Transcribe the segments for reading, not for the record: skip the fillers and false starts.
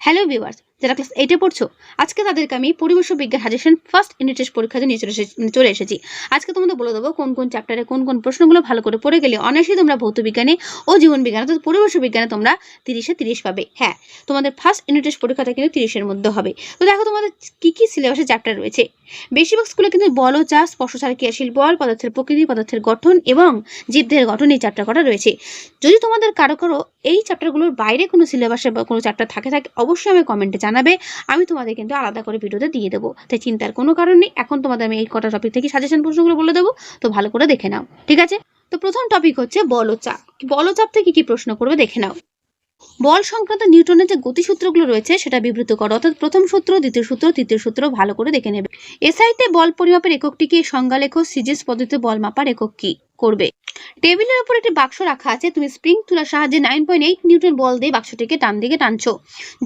Hello viewers, যারা class 8 এ পড়ছো, আজকে তাদেরকে আমি পরিবেশ ও বিজ্ঞান সাজেশন ফার্স্ট ইউনিট টেস্ট পরীক্ষা নিয়ে চলে এসেছি। আজকে তোমাদের বলে দেবো কোন কোন চ্যাপ্টারে কোন কোন প্রশ্নগুলো ভালো করে পড়ে গেলে অনায়াসেই তোমরা ভৌত বিজ্ঞানে ও জীবন বিজ্ঞান অর্থাৎ পরিবেশ ও বিজ্ঞানে তোমরা 30-এ 30 পাবে। হ্যাঁ, তোমাদের ফার্স্ট ইউনিট টেস্ট পরীক্ষাটা কিন্তু 30-এর মধ্যে হবে। তো দেখো তোমাদের কি কি সিলেবাসে চ্যাপ্টার রয়েছে। বেশিরভাগ স্কুলে কিন্তু বল ও চাষ, স্পর্শ ছাড়া ক্রিয়াশীল বল, পদার্থের প্রকৃতি, পদার্থের গঠন এবং জীবদের গঠন এই চ্যাপ্টার করা রয়েছে। যদি তোমাদের কারো এই চ্যাপ্টারগুলোর বাইরে কোনো সিলেবাসে বা কোনো চ্যাপ্টার থাকে অবশ্যই আমি কমেন্টে জানাবে। আমি তোমাদের কিন্তু আলাদা করে ভিডিওতে দিয়ে দেবো, তাই চিন্তার কোনো কারণ নেই। এখন তোমাদের আমি এই কটা টপিক থেকে সাজেশন প্রশ্নগুলো বলে দেবো, তো ভালো করে দেখে নাও, ঠিক আছে? তো প্রথম টপিক হচ্ছে বল ও চাপ। বল ও চাপ থেকে কি প্রশ্ন করবে দেখে নাও। বল সংক্রান্ত নিউটনের যে গতিসূত্রগুলো রয়েছে সেটা বিবৃত করো, অর্থাৎ প্রথম সূত্র, দ্বিতীয় সূত্র, তৃতীয় সূত্র ভালো করে দেখে নেবে। এসআইতে বল পরিমাপের এককটিকে সংজ্ঞা লেখো। সিজিএস পদ্ধতিতে বল মাপার একক কি করবে। টেবিলের উপর একটি বাক্স রাখা আছে, তুমি স্প্রিং তুলার সাহায্যে 9.8 নিউটন বল দিয়ে বাক্সটিকে ডান দিকে টানছো।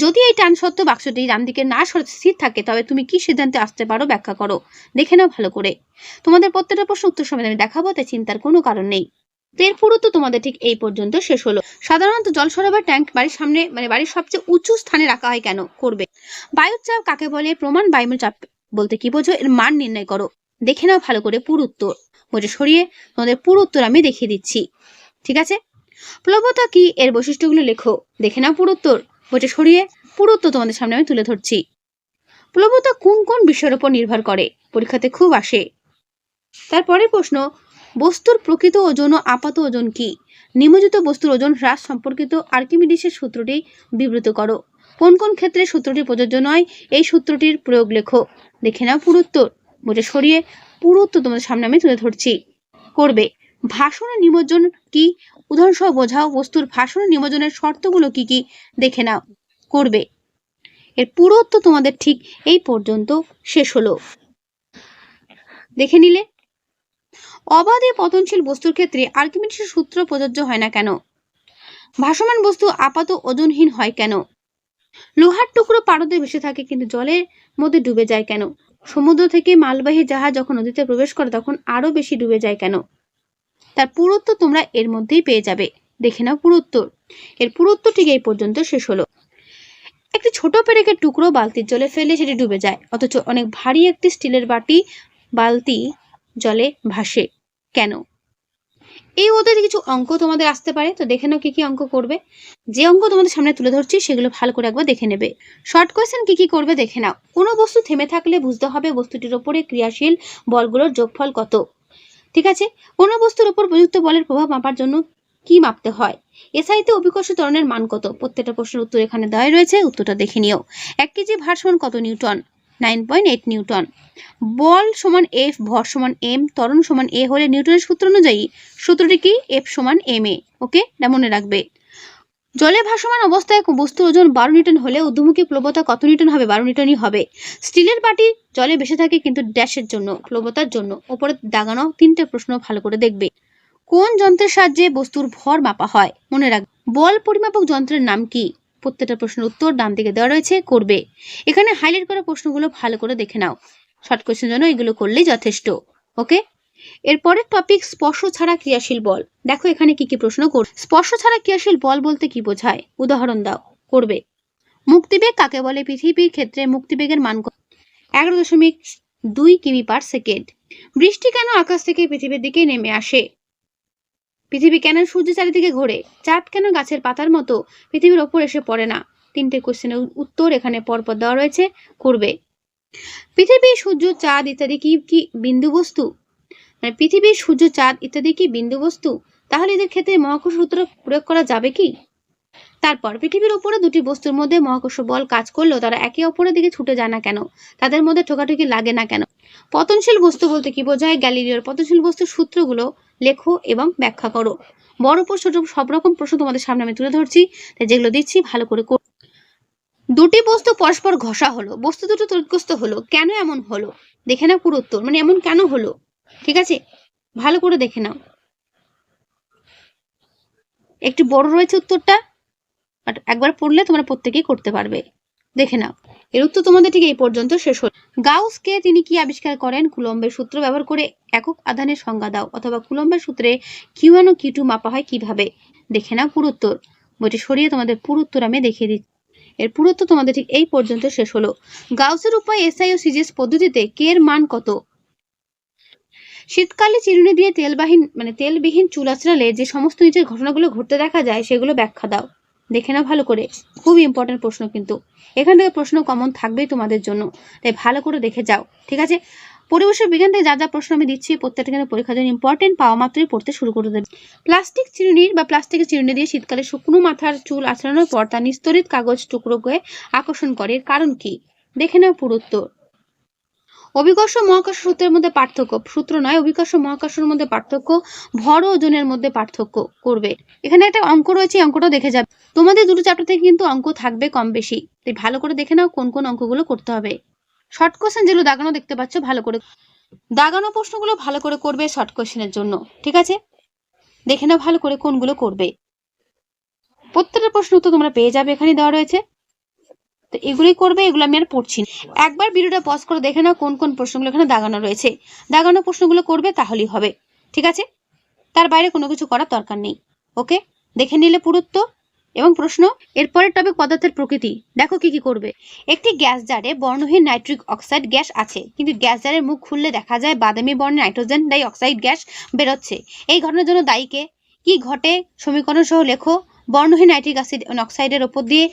যদি এই টান সত্ত্বেও বাক্সটি ডান দিকে না স্থির থাকে তবে তুমি কি সিদ্ধান্তে আসতে পারো ব্যাখ্যা করো। দেখে নাও ভালো করে। তোমাদের প্রত্যেকটা প্রশ্ন উত্তর সমেত আমি দেখাবো, তাই চিন্তার কোনো কারণ নেই। তো এর পুরুত্ব তোমাদের ঠিক এই পর্যন্ত শেষ হলো। সাধারণত জল সরবরাহ ট্যাঙ্ক বাড়ির সামনে বাড়ির সবচেয়ে উঁচু স্থানে রাখা হয় কেন করবে। বায়ুর চাপ কাকে বলে, প্রমাণ বায়ুমণ্ডল চাপ বলতে কি বোঝো, এর মান নির্ণয় করো। দেখে নাও ভালো করে পুরুত্তর। বইটা সরিয়ে তোমাদের পুরো উত্তর আমি দেখিয়ে দিচ্ছি, ঠিক আছে? প্লবতা কি, এর বৈশিষ্ট্যগুলো লেখো। দেখে নাও পুরো উত্তর। বইটা সরিয়ে পুরো উত্তর তোমাদের সামনে আমি তুলে ধরছি। প্লবতা কোন কোন বিষয়ের উপর নির্ভর করে, পরীক্ষাতে খুব আসে। তারপরের প্রশ্ন, বস্তুর প্রকৃত ওজন ও আপাত ওজন কি। নিমজ্জিত বস্তুর ওজন হ্রাস সম্পর্কিত আর্কিমিডিসের সূত্রটি বিবৃত করো। কোন কোন ক্ষেত্রে সূত্রটি প্রযোজ্য নয়, এই সূত্রটির প্রয়োগ লেখো। দেখে নাও পুরো উত্তর। বইটা সরিয়ে পুরো উত্তর তোমাদের সামনে আমি তুলে ধরছি, করবে। ভাসন ও নিমজ্জন কি, উদাহরণসহ বোঝাও। বস্তুর ভাসন ও নিমজ্জনের শর্তগুলো কি কি, দেখে নাও, করবে। এর পুরো উত্তর তোমাদের ঠিক এই পর্যন্ত শেষ হলো, দেখে নিলে। অবাধে পতনশীল বস্তুর ক্ষেত্রে আর্কিমিডিসের সূত্র প্রযোজ্য হয় না কেন। ভাসমান বস্তু আপাত ওজনহীন হয় কেন। লোহার টুকরো পারদে ভেসে থাকে কিন্তু জলের মধ্যে ডুবে যায় কেন। সমুদ্র থেকে মালবাহী জাহাজ যখন নদীতে প্রবেশ করে তখন আরো বেশি ডুবে যায় কেন। তার পুরো উত্তর তোমরা এর মধ্যেই পেয়ে যাবে, দেখে নাও পুরো উত্তর। এর পুরো উত্তর ঠিক এই পর্যন্ত শেষ হলো। একটি ছোট পেরেকের টুকরো বালতির জলে ফেলে সেটি ডুবে যায়, অথচ অনেক ভারী একটি স্টিলের বালতি জলে ভাসে কেন। এই ওদের কিছু অঙ্ক তোমাদের আসতে পারে, তো দেখে নাও কি কি অঙ্ক করবে। যে অঙ্ক তোমাদের সামনে তুলে ধরছি সেগুলো ভালো করে একবার দেখে নেবে। শর্ট কোয়েশ্চেন কি কি করবে দেখে নাও। কোনো বস্তু থেমে থাকলে বুঝতে হবে বস্তুটির উপরে ক্রিয়াশীল বলগুলোর যোগফল কত, ঠিক আছে? কোনো বস্তুর উপর প্রযুক্ত বলের প্রভাব মাপার জন্য কি মাপতে হয়। এসআইতে অভিকর্ষ ত্বরণের মান কত। প্রত্যেকটা প্রশ্নের উত্তর এখানে দেওয়া রয়েছে, উত্তরটা দেখে নিও। 1 কেজি ভার সমান কত নিউটন, 9.8 নিউটন। বল সমান এফ, ভর সমান এম, ত্বরণ সমান এ হলে নিউটনের সূত্র অনুযায়ী সূত্রটি কি, এফ সমান এম এ। ওকে, এটা মনে রাখবে। জলে ভাসমান অবস্থায় বস্তুর ওজন 12 নিউটন হলে ঊর্ধ্বমুখী প্লবতা কত নিউটন হবে, 12 নিউটনই হবে। স্টিলের বাটি জলে ভেসে থাকে কিন্তু ড্যাশের জন্য, প্লবতার জন্য। উপরে দাগানো 3টে প্রশ্ন ভালো করে দেখবে। কোন যন্ত্রের সাহায্যে বস্তুর ভর মাপা হয়, মনে রাখবে। বল পরিমাপক যন্ত্রের নাম কি। প্রত্যেকটা প্রশ্নের উত্তর ডান দিকে দেওয়া রয়েছে, করবে। এখানে হাইলাইট করা প্রশ্নগুলো ভালো করে দেখে নাও। শর্ট কোয়েশ্চেনের জন্য এগুলো করলেই যথেষ্ট। ওকে, এরপরের টপিক স্পর্শ ছাড়া ক্রিয়াশীল বল। দেখো এখানে কি কি প্রশ্ন করবে। স্পর্শ ছাড়া ক্রিয়াশীল বল বলতে কি বোঝায়, উদাহরণ দাও, করবে। মুক্তিবেগ কাকে বলে, পৃথিবীর ক্ষেত্রে মুক্তিবেগের মান 11.2 কিমি পার সেকেন্ড। বৃষ্টি কেন আকাশ থেকে পৃথিবীর দিকে নেমে আসে। পৃথিবী কেন সূর্য চারিদিকে ঘোরে। চাঁদ কেন গাছের পাতার মতো পৃথিবীর ওপর এসে পড়ে না। 3টে কোশ্চেনের উত্তর এখানে পরপর দেওয়া রয়েছে, করবে। পৃথিবী, সূর্য, চাঁদ ইত্যাদি কি কি বিন্দু বস্তু। পৃথিবী, সূর্য, চাঁদ ইত্যাদি কি বিন্দু বস্তু, তাহলে এদের ক্ষেত্রে মহাকর্ষ সূত্র প্রয়োগ করা যাবে কি। তারপর পৃথিবীর উপরে দুটি বস্তুর মধ্যে মহাকর্ষ বল কাজ করলেও তারা একে অপরের দিকে ছুটে যায় না কেন, তাদের মধ্যে ঠোকাঠুকি লাগে না কেন। পতনশীল বস্তু বলতে কি বোঝায়, গ্যালিলিওর পতনশীল বস্তুর সূত্রগুলো লেখো এবং ব্যাখ্যা করো। বড় প্রশ্ন ছোট সব রকম প্রশ্ন তোমাদের সামনে আমি তুলে ধরছি, তাই যেগুলো দিচ্ছি ভালো করে করো। দুটি বস্তু পরস্পর ঘষা হলো, বস্তু দুটো তড়িৎগ্রস্ত হলো, কেন এমন হলো, দেখে নাও পুরো উত্তর। এমন কেন হলো, ঠিক আছে, ভালো করে দেখে নাও। একটু বড় রয়েছে উত্তরটা, বাট একবার পড়লে তোমরা প্রত্যেকেই করতে পারবে, দেখে নাও। এর উত্তর তোমাদের ঠিক এই পর্যন্ত শেষ হল। গাউসকে তিনি কি আবিষ্কার করেন, কুলম্বের সূত্র ব্যবহার করে একক আধানের সংজ্ঞা দাও, অথবা কুলম্বের সূত্রে Q1 ও Q2 মাপা হয় কিভাবে। দেখে নাও পুরো উত্তর। বইটি সরিয়ে তোমাদের পুরো উত্তর আমি দেখিয়ে দিচ্ছি। এর পুরো উত্তর তোমাদের ঠিক এই পর্যন্ত শেষ হলো। গাউসের উপায় এসআই ও সিজিএস পদ্ধতিতে কে এর মান কত? শীতকালে চিরুনি দিয়ে তেলবিহীন চুল আঁচড়ালে যে সমস্ত নিচের ঘটনাগুলো ঘটতে দেখা যায় সেগুলো ব্যাখ্যা দাও। দেখে নাও ভালো করে, খুব ইম্পর্টেন্ট প্রশ্ন, কিন্তু এখান থেকে প্রশ্ন কমন থাকবেই তোমাদের জন্য, তাই ভালো করে দেখে যাও। ঠিক আছে, পরিবেশের বিজ্ঞান থেকে যা যা প্রশ্ন আমি দিচ্ছি প্রত্যেকটা কিন্তু পরীক্ষার জন্য ইম্পর্টেন্ট, পাওয়া মাত্রই পড়তে শুরু করে দেবে। প্লাস্টিকের চিরুনি দিয়ে শীতকালে শুকনো মাথার চুল আঁচড়ানোর পর তার নিস্তরিত কাগজ টুকরোকে আকর্ষণ করে, এর কারণ কি? দেখে নাও পুরো উত্তর। অভিকর্ষ মহাকর্ষ সূত্রের মধ্যে পার্থক্য, সূত্র নয়, অভিকর্ষ মহাকর্ষের মধ্যে পার্থক্য, ভর ও ওজনের মধ্যে পার্থক্য করবে। এখানে একটা অঙ্ক রয়েছে, অঙ্কটাও দেখে যাবে। তোমাদের দুটো চ্যাপ্টার থেকে কিন্তু অঙ্ক থাকবে কম বেশি, তাই ভালো করে দেখে নাও কোন কোন অঙ্কগুলো করতে হবে। শর্ট কোশ্চেন যেগুলো দাগানো দেখতে পাচ্ছ, ভালো করে দাগানো প্রশ্নগুলো ভালো করে করবে শর্ট কোশ্চেনের জন্য। ঠিক আছে, দেখে নাও ভালো করে কোনগুলো করবে। প্রত্যেকটা প্রশ্ন উত্তর তোমরা পেয়ে যাবে, এখানে দেওয়া রয়েছে। তো এগুলোই করবে, এগুলো আমি আর পড়ছি না। একবার ভিডিওটা পজ করে দেখে নাও কোন কোন প্রশ্নগুলো এখানে দাগানো রয়েছে। দাগানো প্রশ্নগুলো করবে, তাহলেই হবে। ঠিক আছে, তার বাইরে কোনো কিছু করার দরকার নেই। ওকে, দেখে নিলে পুরুত্ব এবং প্রশ্ন। এরপরের টপিক পদার্থের প্রকৃতি। দেখো কি কি করবে। একটি গ্যাস জারে বর্ণহীন নাইট্রিক অক্সাইড গ্যাস আছে, কিন্তু গ্যাস জারের মুখ খুললে দেখা যায় বাদামি বর্ণের নাইট্রোজেন ডাই অক্সাইড গ্যাস বেরোচ্ছে। এই ঘটনার জন্য দায়ী কে? কি ঘটে সমীকরণ সহ লেখো। বর্ণহীন নাইট্রিক অক্সাইডের ওপর দিয়ে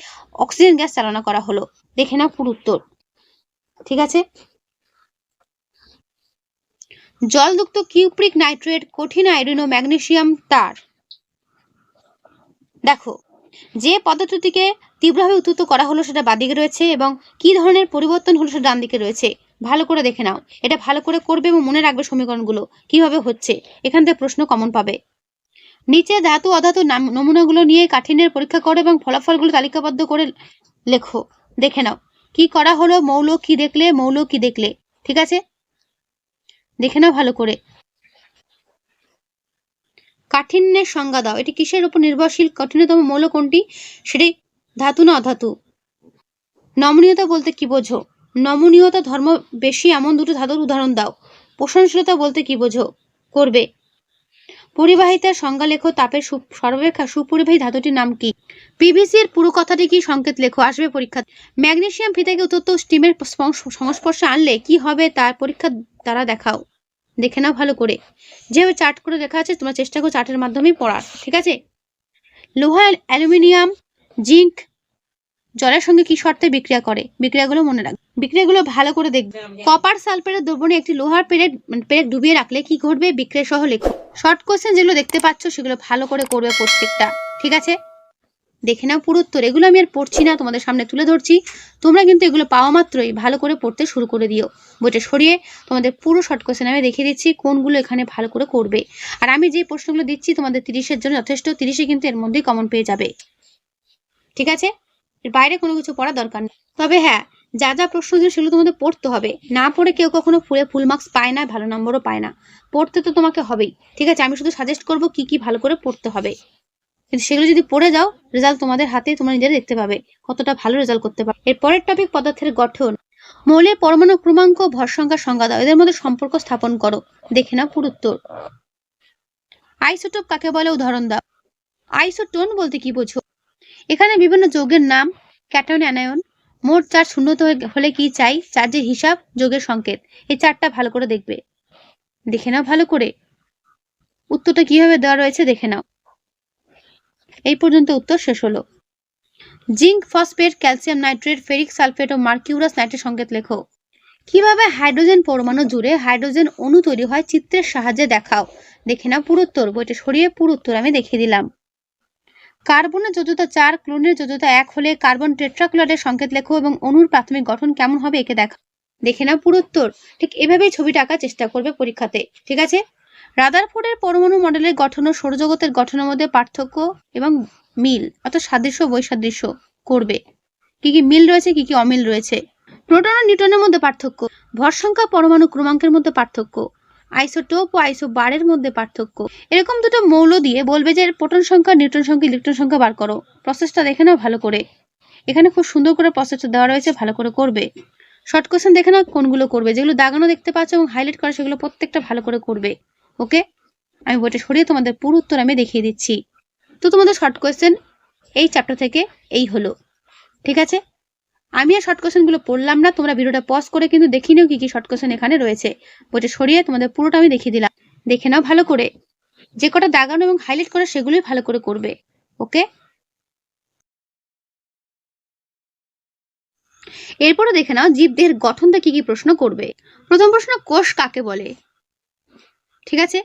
অক্সিজেন গ্যাস চালনা করা হলো। দেখে নাও পুরো উত্তর। ঠিক আছে, জলযুক্ত কিউপ্রিক নাইট্রেট, কঠিন আয়রন ও ম্যাগনেসিয়াম তার। দেখো, যে পদার্থটিকে তীব্রভাবে উত্তপ্ত করা হলো সেটা বাদিকে রয়েছে, এবং কি ধরনের পরিবর্তন হলো সেটা ডান দিকে রয়েছে। ভালো করে দেখে নাও, এটা ভালো করে করবে এবং মনে রাখবে সমীকরণগুলো কিভাবে হচ্ছে। এখান থেকে প্রশ্ন কমন পাবে। নিচে ধাতু অধাতু নমুনাগুলো নিয়ে কাঠিন্যের পরীক্ষা করো এবং ফলাফলগুলো তালিকাবদ্ধ করে লেখো। দেখে নাও কি করা হলো, মৌল কি দেখলে, মৌল কি দেখলে। ঠিক আছে, দেখে নাও ভালো করে। কাঠিন্যের সংজ্ঞা দাও। এটি কিসের উপর নির্ভরশীল? কঠিনতম মৌল কোনটি? সেটি ধাতু না অধাতু? নমনীয়তা বলতে কি বোঝো? নমনীয়তা ধর্ম বেশি এমন দুটো ধাতুর উদাহরণ দাও। পোষণশীলতা বলতে কি বোঝো? করবে। পরিবাহিতার সংজ্ঞা লেখো। তাপের সর্বাপেক্ষা সুপরিবাহী ধাতুটির নাম কি? পিভিসি এর পুরো কথাটি কি? সংকেত লেখো, আসবে পরীক্ষা। ম্যাগনেসিয়াম ফিতাকে উত্তপ্ত স্টিমের সংস্পর্শে আনলে কি হবে তার পরীক্ষা দ্বারা দেখাও। দেখে নাও ভালো করে, যেভাবে চার্ট করে লেখা আছে তোমরা চেষ্টা করো চার্টের মাধ্যমেই পড়ার। ঠিক আছে, লোহা, অ্যালুমিনিয়াম, জিঙ্ক জলের সঙ্গে কি শর্তে বিক্রিয়া করে? বিক্রিয়াগুলো মনে রাখবে, বিক্রিয়াগুলো ভালো করে দেখবে। কপার সালফেটের দ্রবণে একটি লোহার পেরেক ডুবিয়ে রাখলে কি ঘটবে? বিক্রিয়া সহ লেখো। শর্ট কোশ্চেন যেগুলো দেখতে পাচ্ছ সেগুলো ভালো করে করবে প্রত্যেকটা। ঠিক আছে, দেখে নাও পুরো উত্তর। এগুলো আমি আর পড়ছি না, তোমাদের সামনে তুলে ধরছি। তোমরা কিন্তু এগুলো পাওয়া মাত্রই ভালো করে পড়তে শুরু করে দিও। বইটা সরিয়ে তোমাদের পুরো শর্ট কোশ্চেন আমি দেখিয়ে দিচ্ছি কোনগুলো এখানে ভালো করে করবে। আর আমি যে প্রশ্নগুলো দিচ্ছি তোমাদের 30-এর জন্য যথেষ্ট। 30-এ কিন্তু এর মধ্যেই কমন পেয়ে যাবে। ঠিক আছে, এর বাইরে কোনো কিছু পড়ার দরকার নেই। তবে হ্যাঁ, যা যা প্রশ্ন ছিল সেগুলো তোমাদের পড়তে হবে। না পড়ে কেউ কখনো ফুল মার্কস পায় না, ভালো নম্বরও পায় না। পড়তে তো তোমাকে হবেই। ঠিক আছে, আমি শুধু সাজেস্ট করবো কি কি ভালো করে পড়তে হবে, কিন্তু সেগুলো যদি পড়ে যাও রেজাল্ট তোমাদের হাতে, তোমরা নিজেরা দেখতে পাবে কতটা ভালো রেজাল্ট করতে পারবে। এর পরের টপিক পদার্থের গঠন। মৌলের পরমাণু ক্রমাঙ্ক, ভর সংখ্যার সংজ্ঞা দাও। এদের মধ্যে সম্পর্ক স্থাপন করো। দেখে নাও পুরো উত্তর। আইসোটোপ কাকে বলে? উদাহরণ দাও। আইসোটোন বলতে কি বোঝো? এখানে বিভিন্ন যৌগের নাম, ক্যাটায়ন, অ্যানায়ন, মোট চার্জ শূন্য হলে কি চাই, চার্জের হিসাব, যোগের সংকেত। এই চারটা ভালো করে দেখবে। দেখে নাও ভালো করে উত্তরটা কিভাবে দেওয়া রয়েছে, দেখে নাও। এই পর্যন্ত উত্তর শেষ হলো। Zinc phosphate, calcium nitrate, ferric sulphate ও মার্কিউরাস নাইট্রেট সংকেত লেখো। কিভাবে হাইড্রোজেন পরমাণু জুড়ে হাইড্রোজেন অণু তৈরি হয় চিত্রের সাহায্যে দেখাও। দেখে নাও পুরো উত্তর। বইটা সরিয়ে পুরো উত্তর আমি দেখিয়ে দিলাম। কার্বনের যোজ্যতা 4, ক্লোরিনের যোজ্যতা 1 হলে কার্বন টেট্রাক্লোরাইডের সংকেত লেখো এবং অণুর প্রাথমিক গঠন কেমন হবে একে দেখা। দেখে নাও পুরো উত্তর। ঠিক এভাবেই ছবিটা আঁকার চেষ্টা করবে পরীক্ষাতে। ঠিক আছে, রাদারফোর্ডের পরমাণু মডেলের গঠন ও সৌরজগতের গঠনের মধ্যে পার্থক্য এবং মিল, অর্থাৎ সাদৃশ্য বৈসাদৃশ্য করবে। কি কি মিল রয়েছে, কি কি অমিল রয়েছে। প্রোটন ও নিউট্রনের মধ্যে পার্থক্য, ভর সংখ্যা পরমাণু ক্রমাঙ্কের মধ্যে পার্থক্য, আইসোটোপ ও আইসোবারের মধ্যে পার্থক্য। এরকম দুটো মৌল দিয়ে বলবে যে প্রোটন সংখ্যা, নিউট্রন সংখ্যা, ইলেকট্রন সংখ্যা বার করো। প্রসেসটা দেখে নাও ভালো করে। এখানে খুব সুন্দর করে প্রসেসটা দেওয়া রয়েছে, ভালো করে করবে। শর্ট কোশ্চেন দেখে নাও কোনগুলো করবে। যেগুলো দাগানো দেখতে পাচ্ছ এবং হাইলাইট করা সেগুলো প্রত্যেকটা ভালো করে করবে। ওকে, আমি বইটা সরিয়ে তোমাদের পুরো উত্তর আমি দেখিয়ে দিচ্ছি। তো তোমাদের শর্ট কোশ্চেন এই চ্যাপ্টার থেকে এই হলো। ঠিক আছে, আমি আর শর্ট কোশ্চেনগুলো পড়লাম না, তোমরা ভিডিওটা পজ করে কিন্তু দেখে নিও কি কি শর্ট কোশ্চেন এখানে রয়েছে। বইটা সরিয়ে তোমাদের পুরোটা আমি দেখিয়ে দিলাম, দেখে নাও ভালো করে। যে কটা দাগানো এবং হাইলাইট করা সেগুলোই ভালো করে করবে। ওকে, এরপরে দেখে নাও জীবদেহের গঠনটা কি কি প্রশ্ন করবে। প্রথম প্রশ্ন, কোষ কাকে বলে? ঠিক আছে,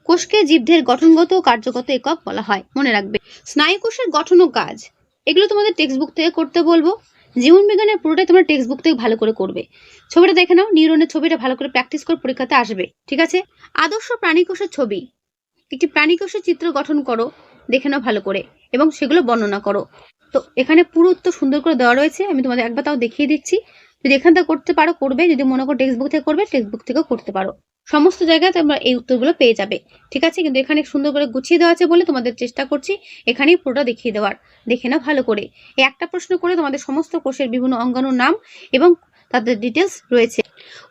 কোষকে জীবদেহের গঠনগত ও কার্যগত একক বলা হয়, মনে রাখবে। স্নায়ু কোষের গঠন ও কাজ, এগুলো তোমাদের টেক্সট বুক থেকে করতে বলবো। জীবন বিজ্ঞানের পুরোটাই তোমরা টেক্সট বুক থেকে ভালো করে করবে। ছবিটা দেখে নাও, নিউরনের ছবিটা ভালো করে প্র্যাকটিস করে পরীক্ষাতে আসবে। ঠিক আছে, আদর্শ প্রাণী কোষের ছবি, একটি প্রাণী কোষের চিত্র গঠন করো, দেখে নাও ভালো করে এবং সেগুলো বর্ণনা করো। তো এখানে পুরো উত্তর সুন্দর করে দেওয়া রয়েছে, আমি তোমাদের একবার তাও দেখিয়ে দিচ্ছি। যদি এখান থেকে করতে পারো করবে, যদি মনে করো টেক্সট বুক থেকে করবে টেক্সট বুক থেকেও করতে পারো। সমস্ত জায়গায় তোমরা এই উত্তরগুলো পেয়ে যাবে। ঠিক আছে, কিন্তু এখানে সুন্দর করে গুছিয়ে দেওয়া আছে বলে তোমাদের চেষ্টা করছি এখানেই পুরোটা দেখিয়ে দেওয়ার। দেখে নাও ভালো করে, এই একটা প্রশ্ন করে তোমাদের সমস্ত কোষের বিভিন্ন অঙ্গাণুর নাম এবং তাদের ডিটেলস রয়েছে।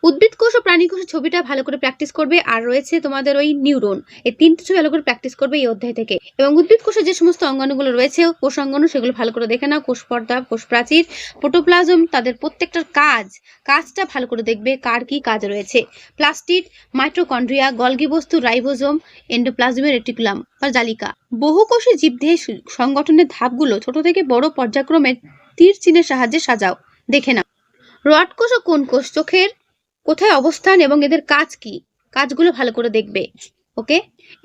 উদ্ভিদ কোষ ও প্রাণী কোষের ছবিটা ভালো করে প্র্যাকটিস করবে, আর রয়েছে তোমাদের ওই নিউরন, এই তিনটে ছবি ভালো করে প্র্যাকটিস করবে এই অধ্যায় থেকে। এবং উদ্ভিদ কোষের যে সমস্ত অঙ্গাণুগুলো রয়েছে কোষ অঙ্গাণু, সেগুলো ভালো করে দেখে নাও। কোষ পর্দা, কোষ প্রাচীর, প্রোটোপ্লাজম, তাদের প্রত্যেকটার কাজটা ভালো করে দেখবে, কার কি কাজ রয়েছে। প্লাস্টিড, মাইটোকন্ড্রিয়া, গলগি বস্তু, রাইবোজোম, এন্ডোপ্লাজমীয় রেটিকুলাম বা জালিকা। বহুকোষী জীবদেহের সংগঠনের ধাপগুলো ছোট থেকে বড় পর্যায়ক্রমে তীর চিহ্নের সাহায্যে সাজাও, দেখে নাও। রড কোষ ও কোন কোষ চোখের কোথায় অবস্থান এবং এদের কাজ কি, কাজগুলো ভালো করে দেখবে। ওকে,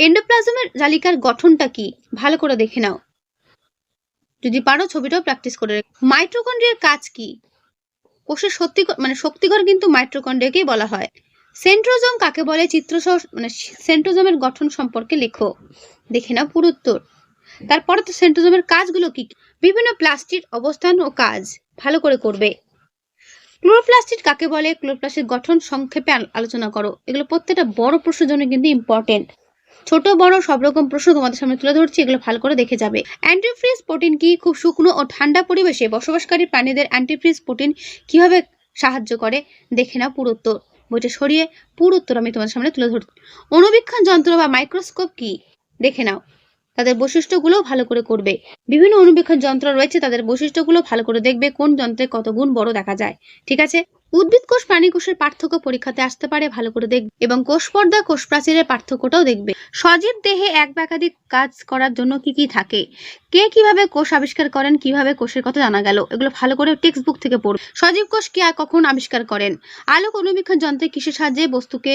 এন্ডোপ্লাজমের জালিকার গঠনটা কি ভালো করে দেখে নাও, যদি পারো ছবিটাও প্র্যাকটিস করে। মাইটোকন্ড্রিয়ার কাজ কি, কোষের শক্তিঘর কিন্তু মাইটোকন্ড্রিয়াকেই বলা হয়। সেন্ট্রোজোম কাকে বলে, চিত্রসহ সেন্ট্রোজোমের গঠন সম্পর্কে লেখো, দেখে নাও পুরো উত্তর। তারপরে তো সেন্ট্রোজোমের কাজগুলো কি, বিভিন্ন প্লাস্টিড অবস্থান ও কাজ ভালো করে করবে। ক্লোরোপ্লাস্টিড কাকে বলে, ক্লোরোপ্লাস্টের গঠন সংক্ষেপে আলোচনা করো। এগুলো প্রত্যেকটা বড় প্রশ্নের জন্য কিন্তু ইম্পর্টেন্ট, ছোট বড় সব রকম প্রশ্ন তোমাদের সামনে তুলে ধরছি, এগুলো ভালো করে দেখে যাবে। অ্যান্টিফ্রিজ প্রোটিন কি, খুব শুকনো ও ঠান্ডা পরিবেশে বসবাসকারী প্রাণীদের অ্যান্টিফ্রিজ প্রোটিন কিভাবে সাহায্য করে, দেখে নাও পুরো উত্তর। বইটা সরিয়ে পুরো উত্তর আমি তোমাদের সামনে তুলে ধরছি। অণুবীক্ষণ যন্ত্র বা মাইক্রোস্কোপ কি, দেখে নাও, তাদের বৈশিষ্ট্যগুলো ভালো করে করবে। বিভিন্ন অণুবীক্ষণ যন্ত্র রয়েছে, তাদের বৈশিষ্ট্যগুলো ভালো করে দেখবে, কোন যন্ত্রে কত গুণ বড় দেখা যায়। ঠিক আছে, উদ্ভিদ কোষ প্রাণী কোষের পার্থক্য পরীক্ষাতে আসতে পারে, ভালো করে দেখবে এবং কোষ পর্দা কোষ প্রাচীরের পার্থক্যটাও দেখবে। সজীব দেহে এক বা একাধিক কাজ করার জন্য কি কি থাকে, কে কিভাবে কোষ আবিষ্কার করেন, কিভাবে কোষের কথা জানা গেল, এগুলো ভালো করে টেক্সট বুক থেকে পড়বে। সজীব কোষ কে কখন আবিষ্কার করেন, আলোক অণুবীক্ষণ যন্ত্রে কিসের সাহায্যে বস্তুকে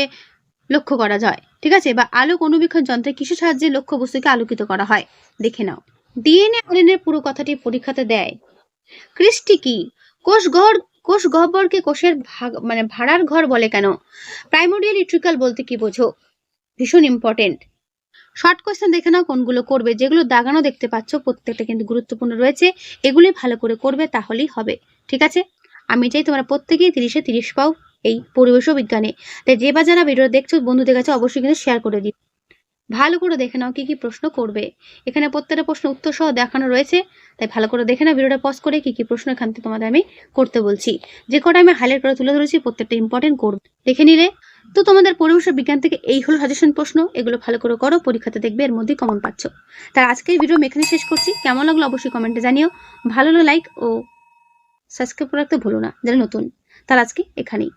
লক্ষ্য করা যায়। ঠিক আছে, বা আলোক অণুবীক্ষণ যন্ত্রে কিসের সাহায্যে লক্ষ্য বস্তুকে আলোকিত করা হয়, দেখে নাও। ডিএনএ আরএনএ পুরো কথাটি পরীক্ষাতে দেয়। ক্রিস্টি কি, কোষ গহ্বরকে কোষের ভাড়ার ঘর বলে কেন, প্রাইমোরিয়াল ইট্রিকাল বলতে কি বোঝো, ভীষণ ইম্পর্টেন্ট। শর্ট কোয়েশ্চেন দেখে নাও কোনগুলো করবে, যেগুলো দাগানো দেখতে পাচ্ছ প্রত্যেকটা কিন্তু গুরুত্বপূর্ণ রয়েছে, এগুলি ভালো করে করবে, তাহলেই হবে। ঠিক আছে, আমি চাই তোমরা প্রত্যেকেই 30-এ 30 পাও এই পরিবেশ বিজ্ঞানে। তাই যে বা যারা ভিডিও দেখছো বন্ধুদের কাছে অবশ্যই কিন্তু শেয়ার করে দিও। ভালো করে দেখে নাও কি কি প্রশ্ন করবে, এখানে প্রত্যেকটা প্রশ্ন উত্তর সহ দেখানো রয়েছে, তাই ভালো করে দেখে নাও। ভিডিওটা পজ করে কি কি প্রশ্ন এখান থেকে তোমাদের আমি করতে বলছি, যে কটা আমি হাইলাইট করে তুলে ধরেছি প্রত্যেকটা ইম্পর্টেন্ট করবে, দেখে নিলে। তো তোমাদের পরিবেশ বিজ্ঞান থেকে এই হলো সাজেশন প্রশ্ন, এগুলো ভালো করে করো, পরীক্ষাতে দেখবে এর মধ্যেই কমন পাচ্ছ। তার আজকের ভিডিও আমি এখানে শেষ করছি, কেমন লাগলো অবশ্যই কমেন্টে জানিও, ভালো লাগলে লাইক ও সাবস্ক্রাইব করে রাখতে ভুলো না যারা নতুন। তার আজকে এখানেই।